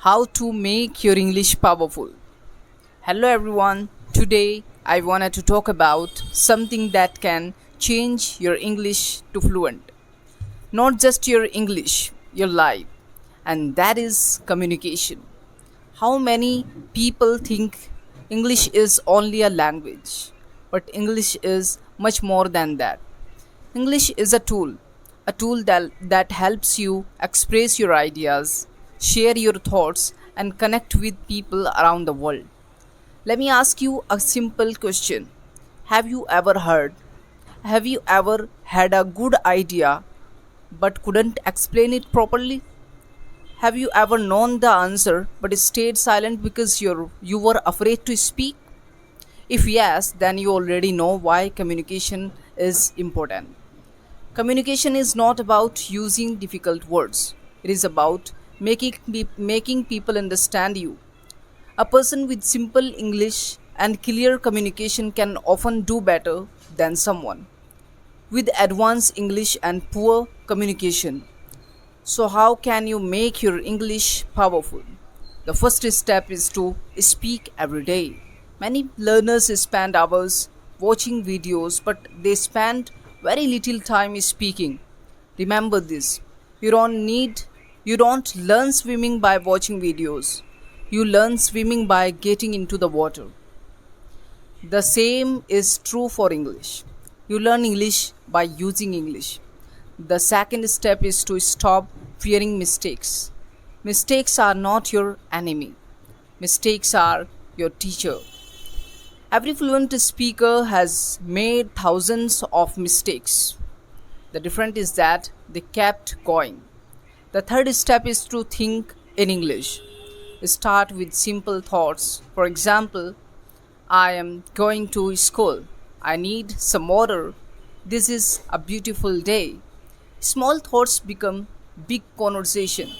How to make your English powerful. Hello everyone. Today I wanted to talk about something that can change your English to fluent. Not just your English, your life. And that is communication. How many people think English is only a language, but English is much more than that. English is a tool that helps you express your ideas, share your thoughts, and connect with people around the world. Let me ask you a simple question. Have you ever heard? Have you ever had a good idea but couldn't explain it properly? Have you ever known the answer but stayed silent because you were afraid to speak? If yes, then you already know why communication is important. Communication is not about using difficult words. It is about making people understand you. A person with simple English and clear communication can often do better than someone with advanced English and poor communication. So, how can you make your English powerful? The first step is to speak every day. Many learners spend hours watching videos, but they spend very little time speaking. Remember this. You don't learn swimming by watching videos. You learn swimming by getting into the water. The same is true for English. You learn English by using English. The second step is to stop fearing mistakes. Mistakes are not your enemy. Mistakes are your teacher. Every fluent speaker has made thousands of mistakes. The difference is that they kept going. The third step is to think in English. Start with simple thoughts. For example, I am going to school. I need some water. This is a beautiful day. Small thoughts become big conversation.